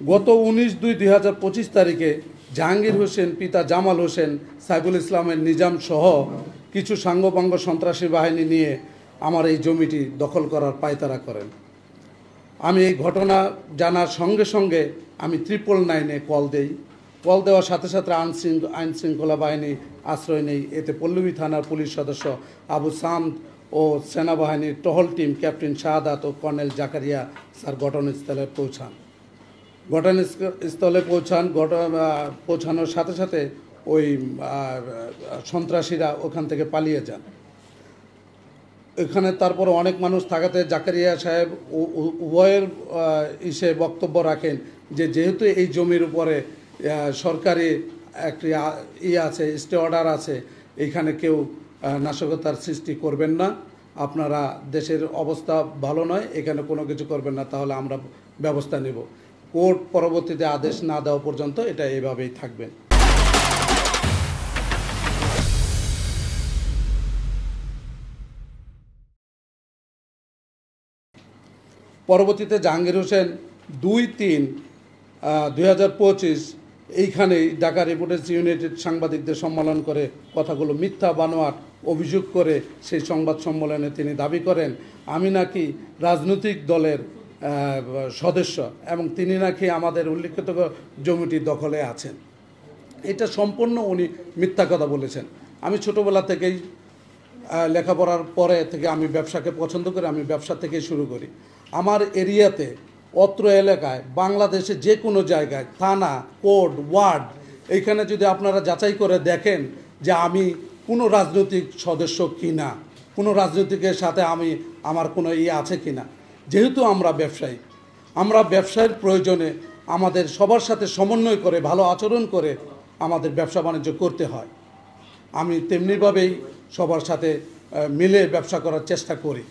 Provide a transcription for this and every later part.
গত 19/2/2025 তারিখে জাহাঙ্গীর হোসেন পিতা জামাল হোসেন সাইফুল ইসলামের নিজাম সহ কিছু সাঙ্গপাঙ্গ সন্ত্রাসী বাহিনী নিয়ে আমার এই জমিটি দখল করার পায়তারা করেন। আমি এই ঘটনা জানার সঙ্গে সঙ্গে আমি 999-এ কল দেই। কল দেওয়ার সাথে সাথে আইন শৃঙ্খলা বাহিনী আশ্রয় নেই। এতে পল্লবী থানার পুলিশ সদস্য আবু সামদ ও সেনাবাহিনীর টহল টিম ক্যাপ্টেন শাহাদাত ও কর্নেল জাকারিয়া স্যার ঘটনাস্থলে পৌঁছানোর সাথে সাথে ওই সন্ত্রাসীরা ওখান থেকে পালিয়ে যান। এখানে তারপর অনেক মানুষ থাকাতে জাকারিয়া সাহেব উভয়ের বক্তব্য রাখেন যে যেহেতু এই জমির উপরে সরকারি একটি আছে, স্টে অর্ডার আছে, এইখানে কেউ নাশকতার সৃষ্টি করবেন না, আপনারা দেশের অবস্থা ভালো নয়, এখানে কোনো কিছু করবেন না, তাহলে আমরা ব্যবস্থা নেব। কোর্ট পরবর্তীতে আদেশ না দেওয়া পর্যন্ত এটা এভাবেই থাকবেন। পরবর্তীতে জাহাঙ্গীর হোসেন 2/3/2025 এইখানেই ঢাকা রিপোর্টার্স ইউনাইটেড সাংবাদিকদের সম্মেলন করে কথাগুলো মিথ্যা বানোয়াট অভিযোগ করে সেই সংবাদ সম্মেলনে তিনি দাবি করেন আমি নাকি রাজনৈতিক দলের সদস্য এবং তিনি নাকি আমাদের উল্লিখিত জমিটি দখলে আছেন। এটা সম্পূর্ণ উনি মিথ্যা কথা বলেছেন। আমি ছোটোবেলা থেকেই লেখাপড়ার পরে থেকে আমি ব্যবসাকে পছন্দ করি, আমি ব্যবসা থেকেই শুরু করি। আমার এরিয়াতে অত্র এলাকায় বাংলাদেশে যে কোনো জায়গায় থানা, কোর্ট, ওয়ার্ড, এইখানে যদি আপনারা যাচাই করে দেখেন যে আমি কোনো রাজনৈতিক সদস্য কিনা, কোনো রাজনৈতিকের সাথে আমার কোনো আছে কিনা। যেহেতু আমরা ব্যবসায়ী, আমরা ব্যবসায়ের প্রয়োজনে আমাদের সবার সাথে সমন্বয় করে ভালো আচরণ করে আমাদের ব্যবসা বাণিজ্য করতে হয়। আমি তেমনিভাবেই সবার সাথে মিলে ব্যবসা করার চেষ্টা করি।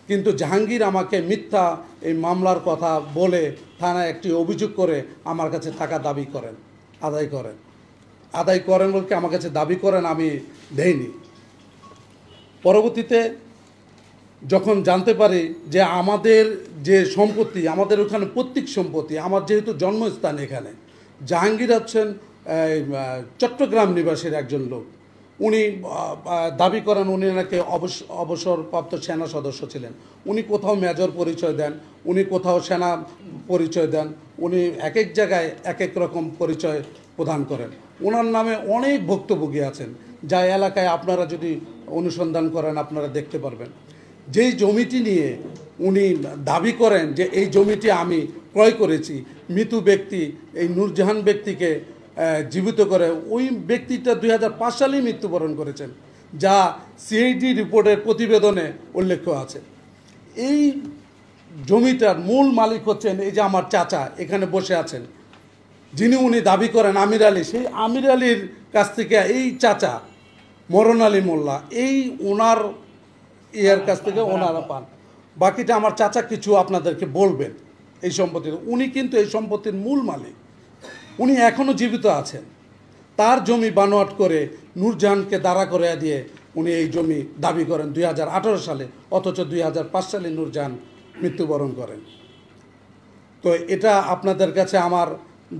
কিন্তু জাহাঙ্গীর আমাকে মিথ্যা এই মামলার কথা বলে থানায় একটি অভিযোগ করে আমার কাছে টাকা দাবি করেন, আদায় করেন বলতে আমার কাছে দাবি করেন, আমি দেইনি। পরবর্তীতে যখন জানতে পারি যে আমাদের যে সম্পত্তি, আমাদের ওখানে পৈতৃক সম্পত্তি, আমার যেহেতু জন্মস্থান এখানে, জাহাঙ্গীর হচ্ছেন চট্টগ্রাম নিবাসীর একজন লোক। উনি দাবি করেন উনি নাকি অবসরপ্রাপ্ত সেনা সদস্য ছিলেন। উনি কোথাও মেজর পরিচয় দেন, উনি কোথাও সেনা পরিচয় দেন, উনি এক এক জায়গায় এক এক রকম পরিচয় প্রদান করেন। ওনার নামে অনেক ভুক্তভোগী আছেন, যা এলাকায় আপনারা যদি অনুসন্ধান করেন আপনারা দেখতে পারবেন। যেই জমিটি নিয়ে উনি দাবি করেন যে এই জমিটি আমি ক্রয় করেছি, মৃত ব্যক্তি এই নূরজাহান ব্যক্তিকে জীবিত করে, ওই ব্যক্তিটা 2005 সালেই মৃত্যুবরণ করেছেন, যা সিআইডি রিপোর্টের প্রতিবেদনে উল্লেখ আছে। এই জমিটার মূল মালিক হচ্ছেন এই যে আমার চাচা এখানে বসে আছেন, যিনি উনি দাবি করেন আমির আলী। সেই আমির আলীর কাছ থেকে এই চাচা মরণ আলী মোল্লা এই ওনার কাছ থেকে ওনারা পান। বাকিটা আমার চাচা কিছু আপনাদেরকে বলবেন এই সম্পত্তির। উনি কিন্তু এই সম্পত্তির মূল মালিক, উনি এখনও জীবিত আছেন। তার জমি বানোয়াট করে নূরজাহানকে দাঁড়া করে দিয়ে উনি এই জমি দাবি করেন 2018 সালে, অথচ 2005 সালে নূরজাহান মৃত্যুবরণ করেন। তো এটা আপনাদের কাছে আমার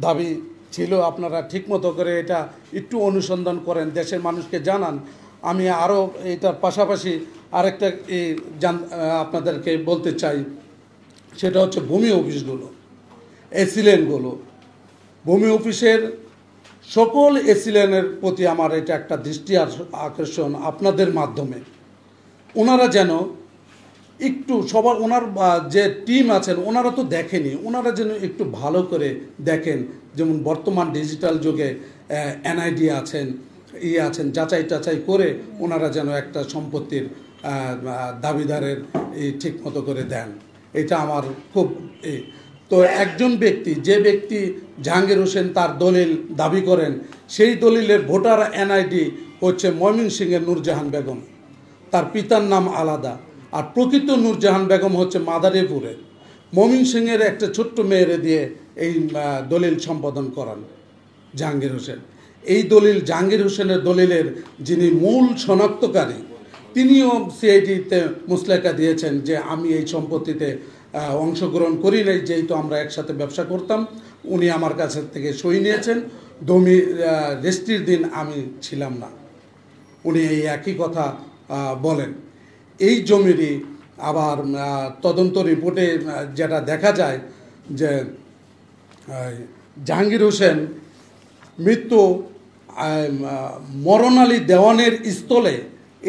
দাবি ছিল, আপনারা ঠিকমতো করে এটা একটু অনুসন্ধান করেন, দেশের মানুষকে জানান। আমি আরও এটার পাশাপাশি আরেকটা আপনাদেরকে বলতে চাই, সেটা হচ্ছে ভূমি অফিসগুলো, এসিলেনগুলো, ভূমি অফিসের সকল এসিলেনের প্রতি আমার এটা একটা দৃষ্টি আকর্ষণ আপনাদের মাধ্যমে। ওনারা যেন একটু সবার, ওনার যে টিম আছেন ওনারা তো দেখেনি, ওনারা যেন একটু ভালো করে দেখেন। যেমন বর্তমান ডিজিটাল যুগে এনআইডি আছেন, আছেন, যাচাই টাচাই করে ওনারা যেন একটা সম্পত্তির দাবিদারের ঠিক মতো করে দেন। এটা আমার খুব তো একজন ব্যক্তি, যে ব্যক্তি জাহাঙ্গীর হোসেন তার দলিল দাবি করেন, সেই দলিলের ভোটার এনআইডি হচ্ছে ময়মনসিংহের নূরজাহান বেগম, তার পিতার নাম আলাদা। আর প্রকৃত নূরজাহান বেগম হচ্ছে মাদারীপুরের। ময়মনসিংহের একটা ছোট্ট মেয়েরে দিয়ে এই দলিল সম্পাদন করান জাহাঙ্গীর হোসেন। এই দলিল জাহাঙ্গীর হোসেনের দলিলের যিনি মূল শনাক্তকারী, তিনিও সিআইডিতে মুসলেকা দিয়েছেন যে আমি এই সম্পত্তিতে অংশগ্রহণ করি নাই, যেহেতু আমরা একসাথে ব্যবসা করতাম। উনি আমার কাছ থেকে সই নিয়েছেন, জমি রেজিস্ট্রির দিন আমি ছিলাম না। উনি এই একই কথা বলেন। এই জমিরই আবার তদন্ত রিপোর্টে যেটা দেখা যায় যে জাহাঙ্গীর হোসেন মৃত্যু মরণ আলী দেওয়ানের স্থলে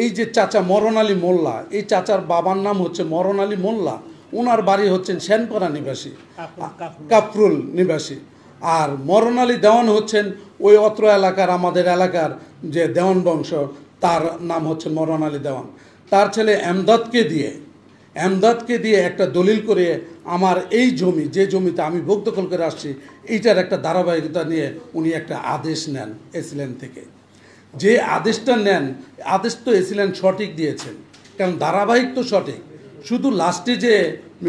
এই যে চাচা মরণ আলী মোল্লা, এই চাচার বাবার নাম হচ্ছে মরণ আলী মোল্লা, ওনার বাড়ি হচ্ছেন সেনপাড়া নিবাসী, কাফরুল নিবাসী। আর মরণ আলী দেওয়ান হচ্ছেন ওই অত্র এলাকার, আমাদের এলাকার যে দেওয়ান বংশ, তার নাম হচ্ছে মরণ আলী দেওয়ান। তার ছেলে এমদাদকে দিয়ে একটা দলিল করে আমার এই জমি, যে জমিতে আমি ভোগ দখল করে আসছি, এইটার একটা ধারাবাহিকতা নিয়ে উনি একটা আদেশ নেন এসিল্যান্ড থেকে। যে আদেশটা নেন, আদেশ তো এসিল্যান্ড সঠিক দিয়েছেন, কারণ ধারাবাহিক তো সঠিক। শুধু লাস্টে যে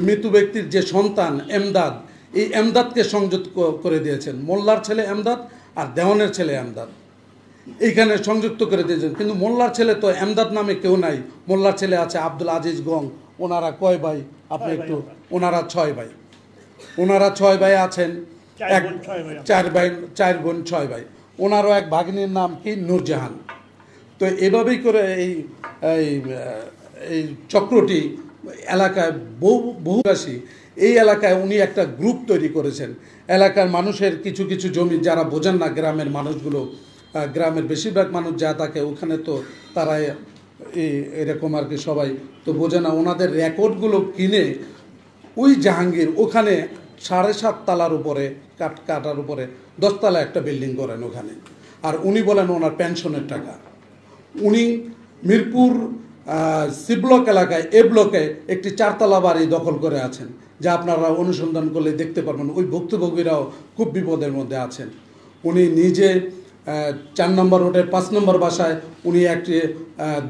মৃত্যু ব্যক্তির যে সন্তান এমদাদ, এই এমদাদকে সংযুক্ত করে দিয়েছেন, মোল্লার ছেলে এমদাদ আর দেওয়ানের ছেলে এমদাদ, এইখানে সংযুক্ত করে দিয়েছেন। কিন্তু মোল্লার ছেলে তো এমদাদ নামে কেউ নাই। মোল্লার ছেলে আছে আব্দুল আজিজ গং। ওনারা কয় ভাই আপনি একটু? ওনারা 6 ভাই। ওনারা 6 ভাই আছেন, চার বোন 6 ভাই। ওনারও এক ভাগ্নির নাম কি নূরজাহান। তো এভাবেই করে এই চক্রটি এলাকায় বহুবাসী, এই এলাকায় উনি একটা গ্রুপ তৈরি করেছেন। এলাকার মানুষের কিছু কিছু জমি যারা বোঝেন না, গ্রামের মানুষগুলো, গ্রামের বেশিরভাগ মানুষ যা থাকে ওখানে, তো তারা এরকম আর কি সবাই তো বোঝে না। ওনাদের রেকর্ডগুলো কিনে ওই জাহাঙ্গীর ওখানে 7.5 তলার উপরে কাটার উপরে 10 তলা একটা বিল্ডিং করেন ওখানে। আর উনি বলেন ওনার পেনশনের টাকা। উনি মিরপুর সি ব্লক এলাকায় এ ব্লকে একটি 4 তলা বাড়ি দখল করে আছেন, যা আপনারা অনুসন্ধান করলে দেখতে পারবেন। ওই ভুক্তভোগীরাও খুব বিপদের মধ্যে আছেন। উনি নিজে 4 নম্বর রোডের 5 নম্বর বাসায় উনি একটি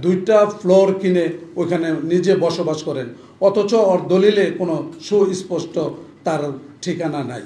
2টা ফ্লোর কিনে ওইখানে নিজে বসবাস করেন, অথচ ওর দলিলে কোনো সুস্পষ্ট তার ঠিকানা নাই।